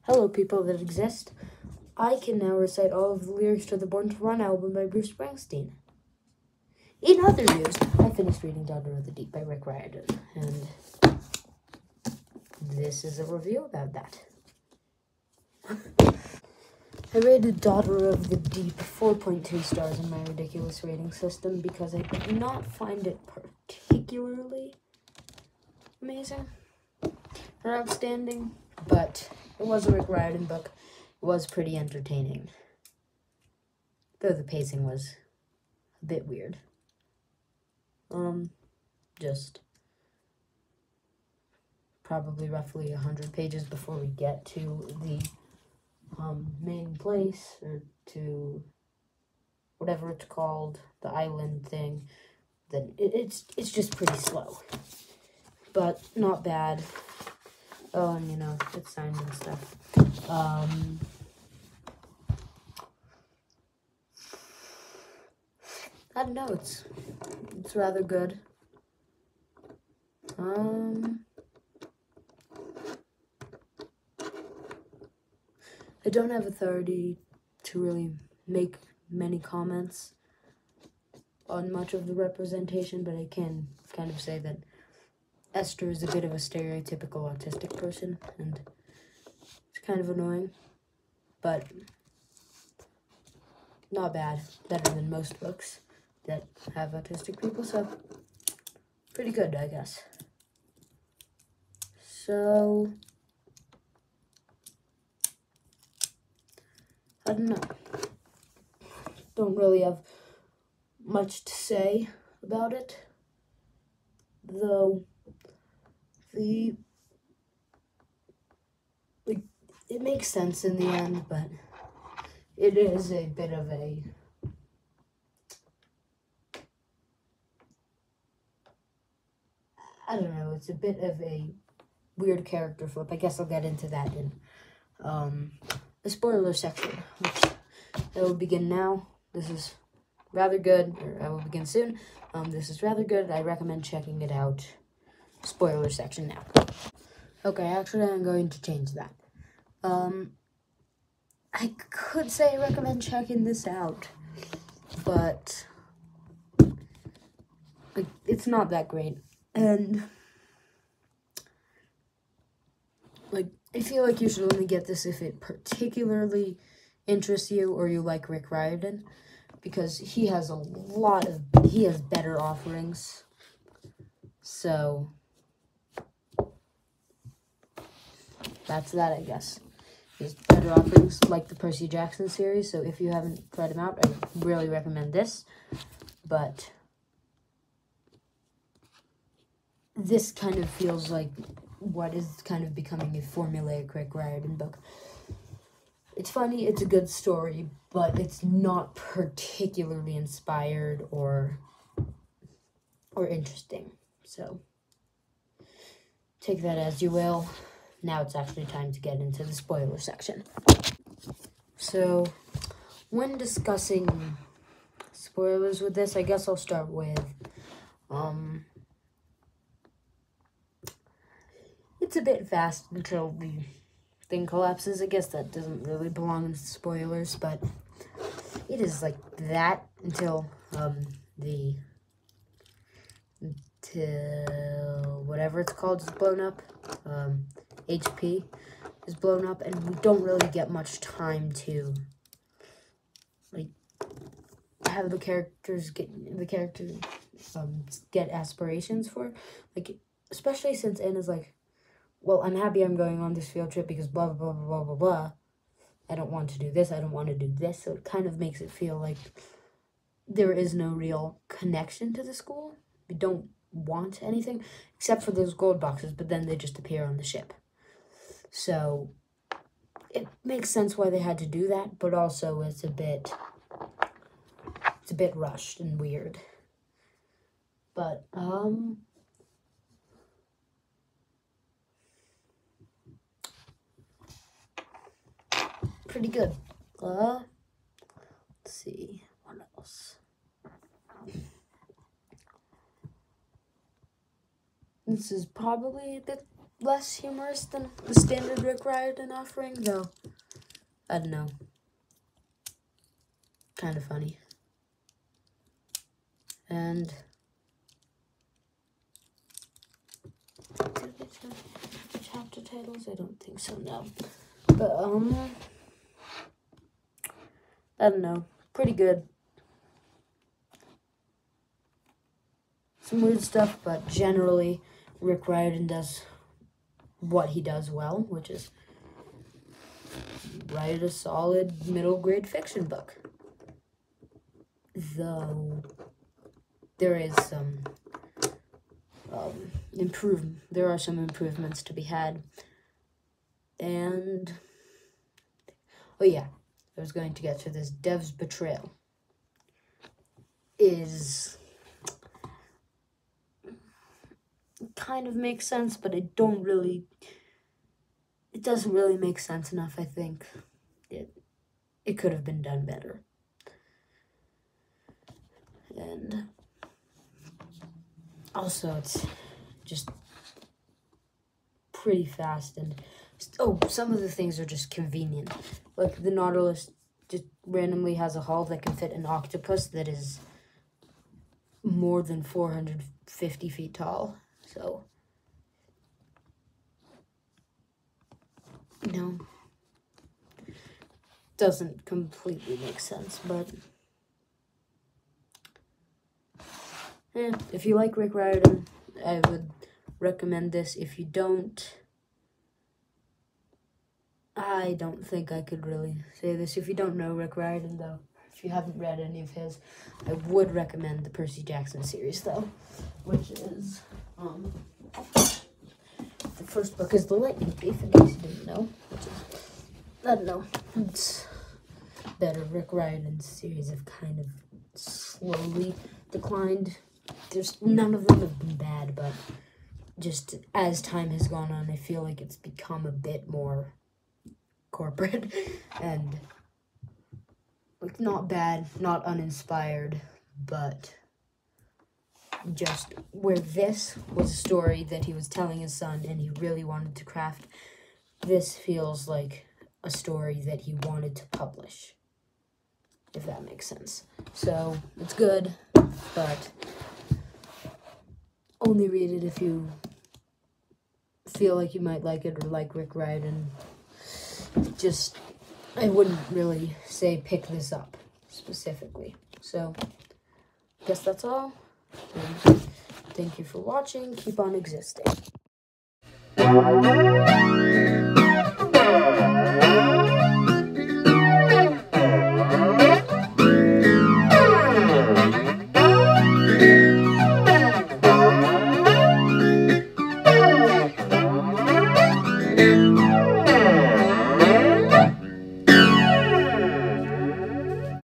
Hello, people that exist. I can now recite all of the lyrics to the Born to Run album by Bruce Springsteen. In other news, I finished reading Daughter of the Deep by Rick Riordan, and this is a review about that. I rated Daughter of the Deep 4.2 stars in my ridiculous rating system because I did not find it particularly amazing or outstanding, but it was a Rick Riordan book. It was pretty entertaining, though the pacing was a bit weird. Just probably roughly 100 pages before we get to the main place, or to whatever it's called, the island thing. Then it's just pretty slow, but not bad. Oh, and it's signed and stuff. I don't know, it's rather good. I don't have authority to really make many comments on much of the representation, but I can kind of say that Esther is a bit of a stereotypical autistic person, and it's kind of annoying, but not bad. Better than most books that have autistic people, so pretty good, I guess. So, I don't know. Don't really have much to say about it, though it makes sense in the end, but it is a bit of a I don't know, it's a bit of a weird character flip. I guess I'll get into that in the spoiler section, which I will begin now. This is rather good, or I will begin soon. This is rather good. I recommend checking it out. Spoiler section now. Okay, actually, I'm going to change that. I could say I recommend checking this out, but it's not that great. And I feel like you should only get this if it particularly interests you or you like Rick Riordan, because he has better offerings. So that's that, I guess. He has better offerings, like the Percy Jackson series. So if you haven't tried him out, I really recommend this. But this kind of feels like what is kind of becoming a formulaic Rick Riordan book. It's funny, it's a good story, but it's not particularly inspired or interesting. So take that as you will. Now it's actually time to get into the spoiler section. So when discussing spoilers with this, I guess I'll start with it's a bit fast until the thing collapses. I guess that doesn't really belong in spoilers, but it is like that until till whatever it's called is blown up. HP is blown up, and we don't really get much time to have the characters get aspirations for, especially since Anna's like, well, I'm happy I'm going on this field trip because blah, blah, blah, blah, blah, blah. I don't want to do this. I don't want to do this. So it kind of makes it feel like there is no real connection to the school. We don't want anything except for those gold boxes, but then they just appear on the ship. So it makes sense why they had to do that, but also it's a bit rushed and weird. But, pretty good. Let's see, what else? This is probably a bit less humorous than the standard Rick Riordan offering, though. I don't know. Kind of funny. And did I get to chapter titles? I don't think so, no. But I don't know. Pretty good. Some weird stuff, but generally Rick Riordan does what he does well, which is write a solid middle grade fiction book. Though there is some there are some improvements to be had. And oh yeah, I was going to get to this. Dev's betrayal is kind of makes sense, but it doesn't really make sense enough. I think it could have been done better. And also it's just pretty fast, and some of the things are just convenient. Like the Nautilus just randomly has a hull that can fit an octopus that is more than 450 feet tall. So, doesn't completely make sense, but if you like Rick Riordan, I would recommend this. If you don't, I don't think I could really say this. If you don't know Rick Riordan, though, if you haven't read any of his, I would recommend the Percy Jackson series, though, which is, the first book is The Lightning Thief, in case you didn't know. I don't know, it's better. Rick Riordan's series have kind of slowly declined. None of them have been bad, but just as time has gone on, I feel like it's become a bit more corporate and like not bad, not uninspired, but just where this was a story that he was telling his son and he really wanted to craft, this feels like a story that he wanted to publish, if that makes sense. So it's good, but only read it if you feel like you might like it or like Rick Riordan. I wouldn't really say pick this up specifically. So I guess that's all. And thank you for watching. Keep on existing.